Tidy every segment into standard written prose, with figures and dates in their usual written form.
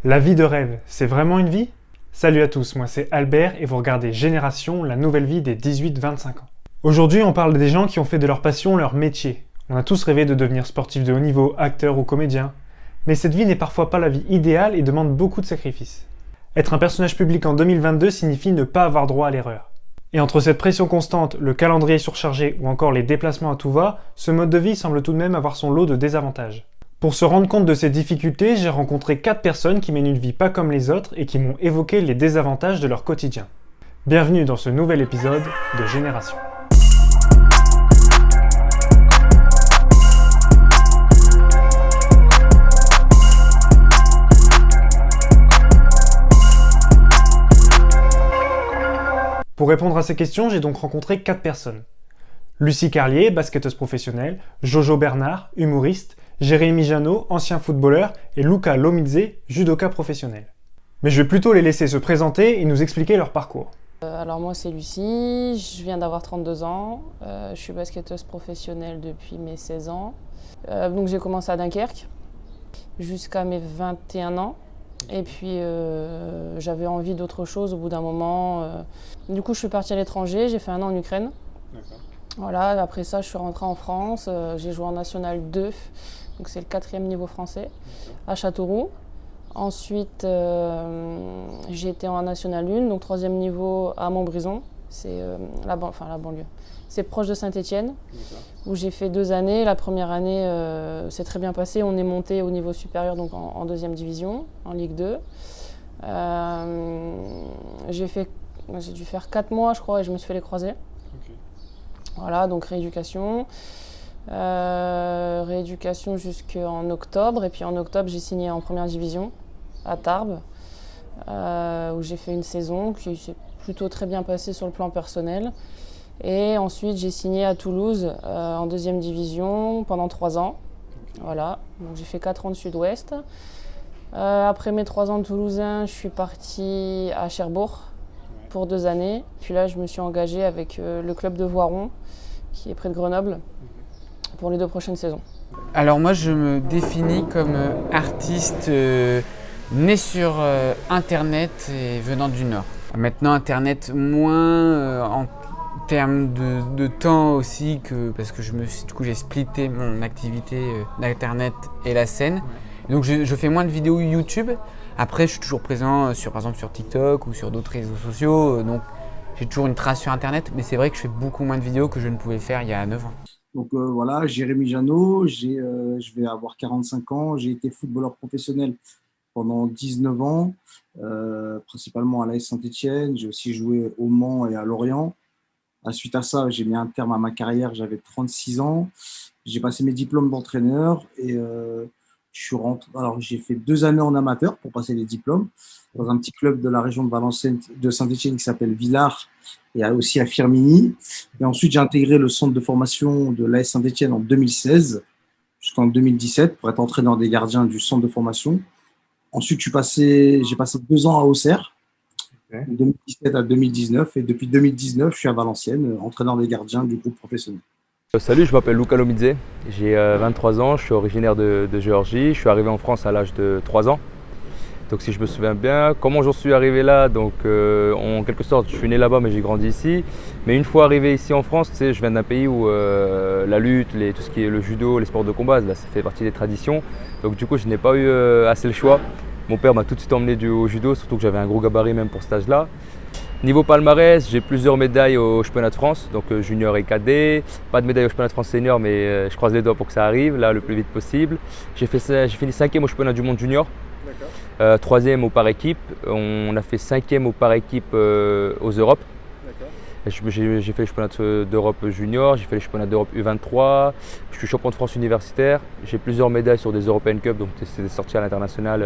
La vie de rêve, c'est vraiment une vie? Salut à tous, moi c'est Albert et vous regardez Génération, la nouvelle vie des 18-25 ans. Aujourd'hui, on parle des gens qui ont fait de leur passion leur métier. On a tous rêvé de devenir sportif de haut niveau, acteur ou comédien. Mais cette vie n'est parfois pas la vie idéale et demande beaucoup de sacrifices. Être un personnage public en 2022 signifie ne pas avoir droit à l'erreur. Et entre cette pression constante, le calendrier surchargé ou encore les déplacements à tout va, ce mode de vie semble tout de même avoir son lot de désavantages. Pour se rendre compte de ces difficultés, j'ai rencontré 4 personnes qui mènent une vie pas comme les autres et qui m'ont évoqué les désavantages de leur quotidien. Bienvenue dans ce nouvel épisode de Génération. Pour répondre à ces questions, j'ai donc rencontré 4 personnes. Lucie Carlier, basketteuse professionnelle, Jojo Bernard, humoriste, Jérémy Janot, ancien footballeur, et Luca Lomidze, judoka professionnel. Mais je vais plutôt les laisser se présenter et nous expliquer leur parcours. Alors moi c'est Lucie, je viens d'avoir 32 ans, je suis basketteuse professionnelle depuis mes 16 ans. Donc j'ai commencé à Dunkerque jusqu'à mes 21 ans. Et puis j'avais envie d'autre chose au bout d'un moment. Du coup je suis partie à l'étranger, j'ai fait un an en Ukraine. D'accord. Voilà, après ça je suis rentrée en France, j'ai joué en National 2, donc c'est le 4e niveau français, à Châteauroux. Ensuite j'ai été en National 1, donc 3e niveau à Montbrison, c'est la banlieue. C'est proche de Saint-Étienne, où j'ai fait 2 années. La première année c'est très bien passé, on est monté au niveau supérieur, donc en 2e division, en Ligue 2. J'ai dû faire 4 mois je crois et je me suis fait les croisés. Voilà, donc rééducation. Rééducation jusqu'en octobre. Et puis en octobre, j'ai signé en première division à Tarbes, où j'ai fait une saison qui s'est plutôt très bien passée sur le plan personnel. Et ensuite, j'ai signé à Toulouse en 2e division pendant 3 ans. Voilà, donc j'ai fait 4 ans de Sud-Ouest. Après mes 3 ans de Toulousain, je suis partie à Cherbourg pour 2 années. Puis là, je me suis engagée avec le club de Voiron, qui est près de Grenoble, pour les 2 prochaines saisons. Alors moi, je me définis comme artiste né sur Internet et venant du Nord. Maintenant, Internet moins en termes de temps aussi, parce que j'ai splitté mon activité d'Internet et la scène. Donc je fais moins de vidéos YouTube. Après, je suis toujours présent par exemple sur TikTok ou sur d'autres réseaux sociaux. Donc j'ai toujours une trace sur Internet, mais c'est vrai que je fais beaucoup moins de vidéos que je ne pouvais faire il y a 9 ans. Donc voilà, Jérémy Janot, je vais avoir 45 ans. J'ai été footballeur professionnel pendant 19 ans, principalement à l'AS Saint-Étienne. J'ai aussi joué au Mans et à Lorient. Suite à ça, j'ai mis un terme à ma carrière, j'avais 36 ans. J'ai passé mes diplômes d'entraîneur et je suis rentré. Alors, j'ai fait 2 années en amateur pour passer les diplômes dans un petit club de la région de Valenciennes, de Saint-Étienne qui s'appelle Villars et aussi à Firminy. Et ensuite, j'ai intégré le centre de formation de l'AS Saint-Étienne en 2016 jusqu'en 2017 pour être entraîneur des gardiens du centre de formation. Ensuite, j'ai passé 2 ans à Auxerre. De 2017 à 2019 et depuis 2019 je suis à Valenciennes, entraîneur des gardiens du groupe professionnel. Salut, je m'appelle Luca Lomidze, j'ai 23 ans, je suis originaire de Géorgie, je suis arrivé en France à l'âge de 3 ans. Donc si je me souviens bien, comment j'en suis arrivé là, donc en quelque sorte je suis né là-bas mais j'ai grandi ici. Mais une fois arrivé ici en France, tu sais, je viens d'un pays où la lutte, tout ce qui est le judo, les sports de combat, là, ça fait partie des traditions. Donc du coup je n'ai pas eu assez le choix. Mon père m'a tout de suite emmené au judo, surtout que j'avais un gros gabarit même pour cet âge-là. Niveau palmarès, j'ai plusieurs médailles au championnat de France, donc junior et cadet. Pas de médaille au championnat de France senior, mais je croise les doigts pour que ça arrive, là, le plus vite possible. J'ai fini 5e au championnat du monde junior, 3e au par équipe. On a fait 5e au par équipe aux Europes. J'ai fait le championnat d'Europe junior, j'ai fait le championnat d'Europe U23, je suis champion de France universitaire, j'ai plusieurs médailles sur des European Cup, donc c'est des sorties à l'international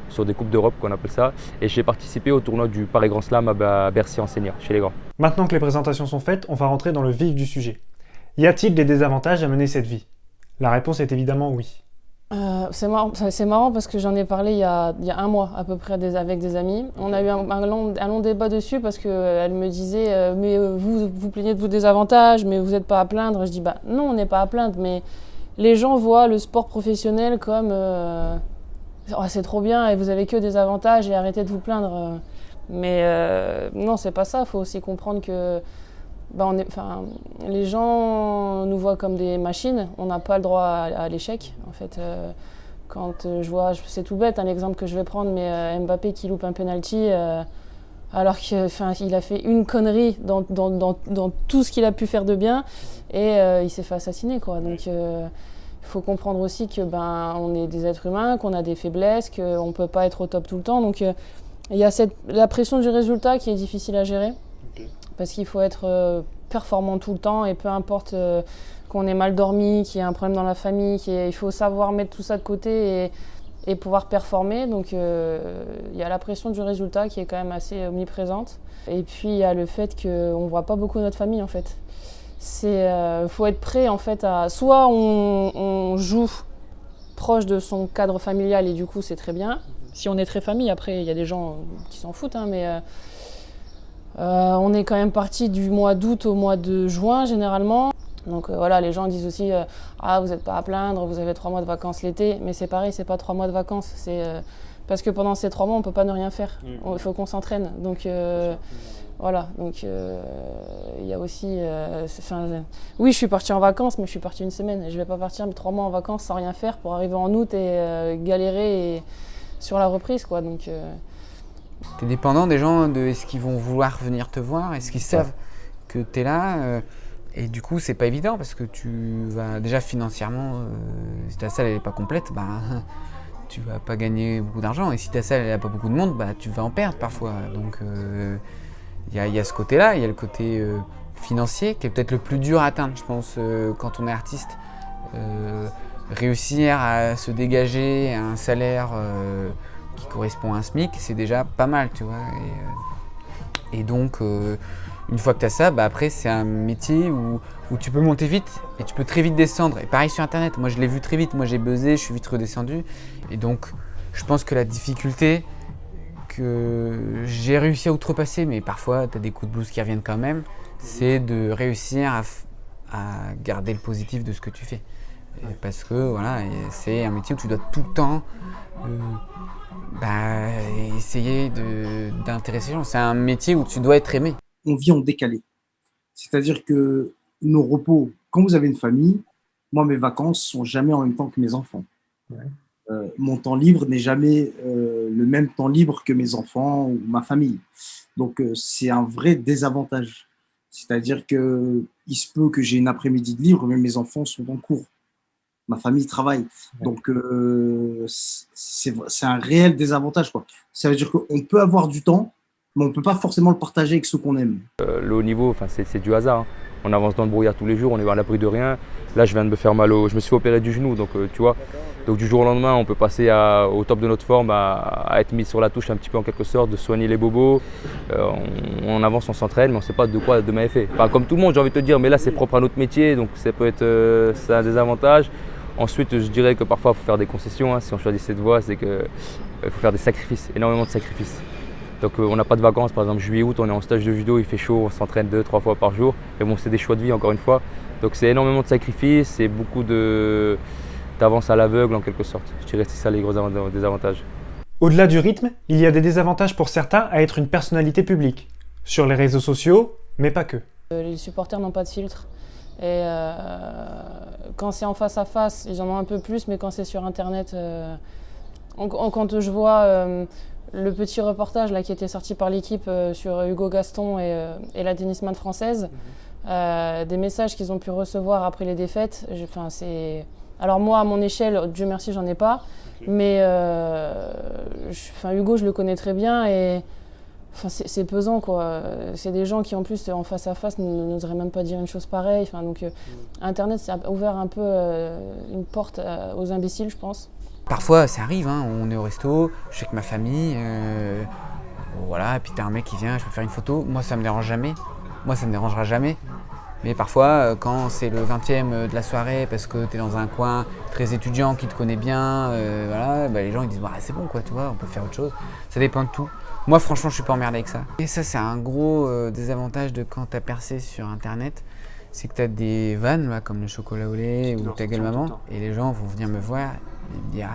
sur des coupes d'Europe qu'on appelle ça, et j'ai participé au tournoi du Paris Grand Slam à Bercy en senior, chez les grands. Maintenant que les présentations sont faites, on va rentrer dans le vif du sujet. Y a-t-il des désavantages à mener cette vie? La réponse est évidemment oui. C'est marrant parce que j'en ai parlé il y a un mois à peu près avec des amis. On a eu un long débat dessus parce qu'elle me disait mais vous plaignez de vos désavantages, mais vous n'êtes pas à plaindre. Je dis non, on n'est pas à plaindre, mais les gens voient le sport professionnel comme oh, c'est trop bien et vous avez que des avantages et arrêtez de vous plaindre. Mais non, c'est pas ça. Il faut aussi comprendre que les gens nous voient comme des machines. On n'a pas le droit à l'échec. En fait, quand je vois, c'est tout bête, l'exemple que je vais prendre, mais Mbappé qui loupe un penalty alors qu'il a fait une connerie dans tout ce qu'il a pu faire de bien et il s'est fait assassiner, quoi. Donc il faut comprendre aussi que on est des êtres humains, qu'on a des faiblesses, qu'on ne peut pas être au top tout le temps. Donc il y a la pression du résultat qui est difficile à gérer. Okay. Parce qu'il faut être performant tout le temps et peu importe qu'on ait mal dormi, qu'il y ait un problème dans la famille, il faut savoir mettre tout ça de côté et pouvoir performer. Donc il y a la pression du résultat qui est quand même assez omniprésente. Et puis il y a le fait qu'on ne voit pas beaucoup notre famille en fait. Faut être prêt en fait à... Soit on joue proche de son cadre familial et du coup c'est très bien. Si on est très famille, après il y a des gens qui s'en foutent, mais on est quand même parti du mois d'août au mois de juin généralement. Donc voilà, les gens disent aussi ah vous n'êtes pas à plaindre, vous avez 3 mois de vacances l'été, mais c'est pareil, c'est pas 3 mois de vacances, c'est parce que pendant ces 3 mois on peut pas ne rien faire. Il faut qu'on s'entraîne. Donc voilà, donc il y a aussi oui, je suis partie en vacances, mais je suis partie une semaine. Je vais pas partir 3 mois en vacances sans rien faire pour arriver en août et galérer sur la reprise, quoi. Donc tu es dépendant des gens, de est-ce qu'ils vont vouloir venir te voir, est-ce qu'ils savent que tu es là et du coup c'est pas évident parce que tu vas déjà financièrement, si ta salle elle est pas complète, tu vas pas gagner beaucoup d'argent et si ta salle elle a pas beaucoup de monde, tu vas en perdre parfois. Donc il y a ce côté-là, il y a le côté financier qui est peut-être le plus dur à atteindre, je pense, quand on est artiste. Réussir à se dégager un salaire qui correspond à un SMIC, c'est déjà pas mal, tu vois. Et donc, une fois que tu as ça, après, c'est un métier où tu peux monter vite et tu peux très vite descendre. Et pareil sur Internet, moi je l'ai vu très vite, moi j'ai buzzé, je suis vite redescendu. Et donc, je pense que la difficulté que j'ai réussi à outrepasser, mais parfois tu as des coups de blues qui reviennent quand même, c'est de réussir à garder le positif de ce que tu fais. Parce que voilà, c'est un métier où tu dois tout le temps essayer d'intéresser les gens. C'est un métier où tu dois être aimé. On vit en décalé. C'est-à-dire que nos repos, quand vous avez une famille, moi mes vacances sont jamais en même temps que mes enfants. Ouais. Mon temps libre n'est jamais le même temps libre que mes enfants ou ma famille. Donc c'est un vrai désavantage. C'est-à-dire qu'il se peut que j'ai une après-midi de libre, mais mes enfants sont en cours. Ma famille travaille. Donc, c'est un réel désavantage, quoi. Ça veut dire qu'on peut avoir du temps, mais on ne peut pas forcément le partager avec ceux qu'on aime. Le haut niveau, c'est du hasard. Hein. On avance dans le brouillard tous les jours, on est à l'abri de rien. Là, je viens de me faire mal je me suis fait opérer du genou, donc tu vois. Donc du jour au lendemain, on peut passer au top de notre forme, à être mis sur la touche un petit peu en quelque sorte, de soigner les bobos. On avance, on s'entraîne, mais on ne sait pas de quoi demain est fait. Enfin, comme tout le monde, j'ai envie de te dire, mais là, c'est propre à notre métier, donc ça peut être c'est un désavantage. Ensuite, je dirais que parfois, il faut faire des concessions. Hein. Si on choisit cette voie, c'est qu'il faut faire des sacrifices, énormément de sacrifices. Donc, on n'a pas de vacances. Par exemple, juillet-août, on est en stage de judo, il fait chaud, on s'entraîne 2-3 fois par jour. Mais bon, c'est des choix de vie, encore une fois. Donc, c'est énormément de sacrifices, c'est beaucoup d'avance à l'aveugle, en quelque sorte. Je dirais que c'est ça les gros désavantages. Au-delà du rythme, il y a des désavantages pour certains à être une personnalité publique. Sur les réseaux sociaux, mais pas que. Les supporters n'ont pas de filtre. Et quand c'est en face à face, ils en ont un peu plus, mais quand c'est sur Internet, quand je vois le petit reportage là, qui était sorti par l'équipe sur Hugo Gaston et la tennisman française, des messages qu'ils ont pu recevoir après les défaites, alors moi, à mon échelle, Dieu merci, j'en ai pas, mais Hugo, je le connais très bien et c'est pesant, quoi. C'est des gens qui, en plus, en face à face, n'oseraient même pas dire une chose pareille. Donc, Internet, ça a ouvert un peu une porte aux imbéciles, je pense. Parfois, ça arrive, hein. On est au resto, je suis avec ma famille, voilà, et puis t'as un mec qui vient, je peux faire une photo. Moi, ça me dérange jamais. Moi, ça me dérangera jamais. Mais parfois, quand c'est le 20e de la soirée, parce que t'es dans un coin très étudiant, qui te connaît bien, voilà, les gens ils disent c'est bon, quoi, tu vois, on peut faire autre chose. Ça dépend de tout. Moi, franchement, je suis pas emmerdé avec ça. Et ça, c'est un gros désavantage de quand t'as percé sur Internet. C'est que t'as des vannes, là, comme le chocolat au lait ou ta gueule maman. Et les gens vont venir me voir et me dire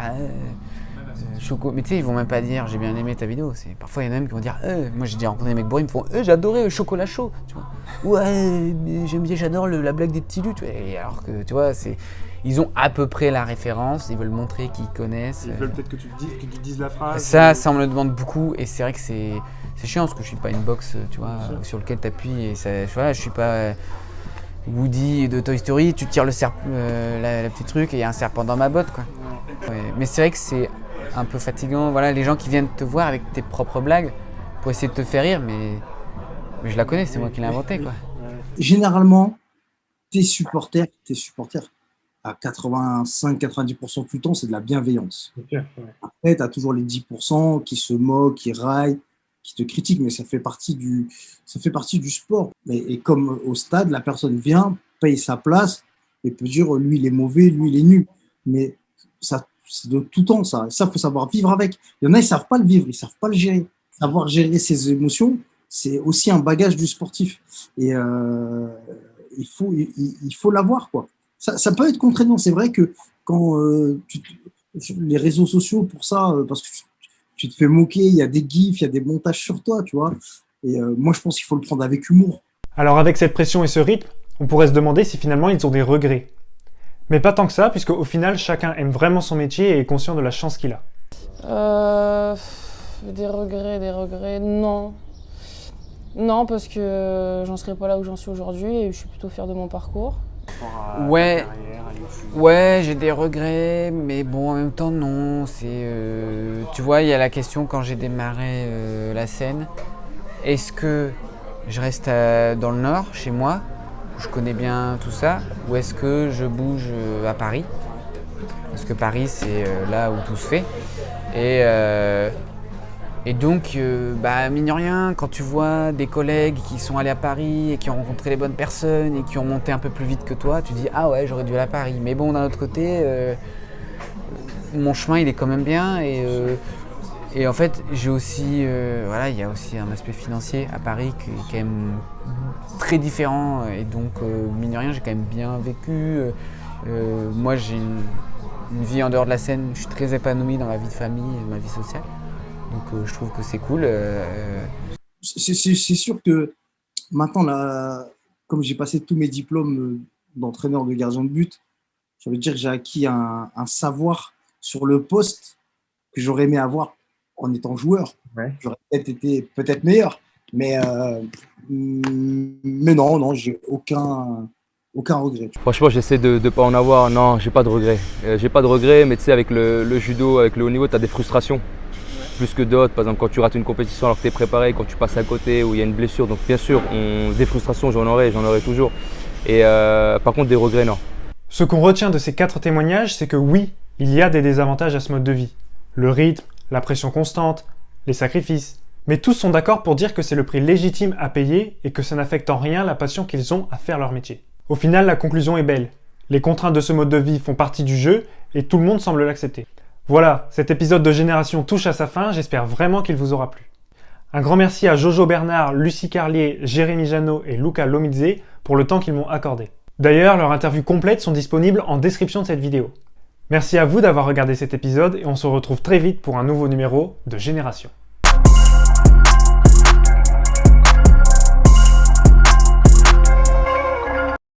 Mais tu sais, ils vont même pas dire j'ai bien aimé ta vidéo. Parfois, il y en a même qui vont dire moi j'ai déjà rencontré des mecs bourrés, ils me font j'ai adoré le chocolat chaud. Tu vois. Ouais, j'aime bien, j'adore la blague des petits lus. Tu vois. Et alors que tu vois, ils ont à peu près la référence, ils veulent montrer qu'ils connaissent. Ils veulent peut-être que tu dises la phrase. Ça on me le demande beaucoup et c'est vrai que c'est chiant parce que je suis pas une box, tu vois, sur lequel tu appuies et voilà, je suis pas Woody de Toy Story, tu tires la petite truc et il y a un serpent dans ma botte, quoi. Ouais, mais c'est vrai que c'est un peu fatigant, voilà, les gens qui viennent te voir avec tes propres blagues pour essayer de te faire rire, mais je la connais, c'est moi qui l'ai inventée, quoi. Généralement, tes supporters à 85-90% du temps, c'est de la bienveillance. Okay, ouais. Après, tu as toujours les 10% qui se moquent, qui raillent, qui te critiquent, mais ça fait partie du sport. Et comme au stade, la personne vient, paye sa place et peut dire lui il est mauvais, lui il est nul. Mais ça, c'est de tout temps ça. Ça, faut savoir vivre avec. Il y en a, ils savent pas le vivre, ils savent pas le gérer. Savoir gérer ses émotions, c'est aussi un bagage du sportif. Et il faut l'avoir, quoi. Ça peut être contraignant. C'est vrai que quand les réseaux sociaux pour ça, parce que tu te fais moquer, il y a des gifs, il y a des montages sur toi, tu vois. Et moi, je pense qu'il faut le prendre avec humour. Alors avec cette pression et ce rythme, on pourrait se demander si finalement ils ont des regrets. Mais pas tant que ça, puisque au final, chacun aime vraiment son métier et est conscient de la chance qu'il a. Des regrets, non. Non, parce que j'en serais pas là où j'en suis aujourd'hui et je suis plutôt fière de mon parcours. Ouais, ouais, j'ai des regrets, mais bon, en même temps, non. Tu vois, il y a la question quand j'ai démarré la scène. Est-ce que je reste dans le Nord, chez moi, où je connais bien tout ça, ou est-ce que je bouge à Paris? Parce que Paris, c'est là où tout se fait. Et donc, mine de rien, quand tu vois des collègues qui sont allés à Paris et qui ont rencontré les bonnes personnes et qui ont monté un peu plus vite que toi, tu dis « Ah ouais, j'aurais dû aller à Paris ». Mais bon, d'un autre côté, mon chemin, il est quand même bien. Et en fait, j'ai aussi, il y a aussi un aspect financier à Paris qui est quand même très différent. Et donc, mine de rien, j'ai quand même bien vécu. Moi, j'ai une vie en dehors de la scène. Je suis très épanoui dans ma vie de famille et ma vie sociale. Donc je trouve que c'est cool. C'est sûr que maintenant, là, comme j'ai passé tous mes diplômes d'entraîneur de gardien de but, ça veut dire que j'ai acquis un savoir sur le poste que j'aurais aimé avoir en étant joueur. Ouais. J'aurais peut-être été meilleur. Mais non, j'ai aucun regret. Franchement, j'essaie de ne pas en avoir. Non, j'ai pas de regret. J'ai pas de regret, mais tu sais, avec le judo, avec le haut niveau, tu as des frustrations. Plus que d'autres, par exemple quand tu rates une compétition alors que tu es préparé, quand tu passes à côté ou il y a une blessure, donc bien sûr, des frustrations j'en aurai toujours, et par contre des regrets non. Ce qu'on retient de ces 4 témoignages, c'est que oui, il y a des désavantages à ce mode de vie. Le rythme, la pression constante, les sacrifices. Mais tous sont d'accord pour dire que c'est le prix légitime à payer et que ça n'affecte en rien la passion qu'ils ont à faire leur métier. Au final, la conclusion est belle. Les contraintes de ce mode de vie font partie du jeu et tout le monde semble l'accepter. Voilà, cet épisode de Génération touche à sa fin, j'espère vraiment qu'il vous aura plu. Un grand merci à Jojo Bernard, Lucie Carlier, Jérémy Janot et Luca Lomidze pour le temps qu'ils m'ont accordé. D'ailleurs, leurs interviews complètes sont disponibles en description de cette vidéo. Merci à vous d'avoir regardé cet épisode et on se retrouve très vite pour un nouveau numéro de Génération.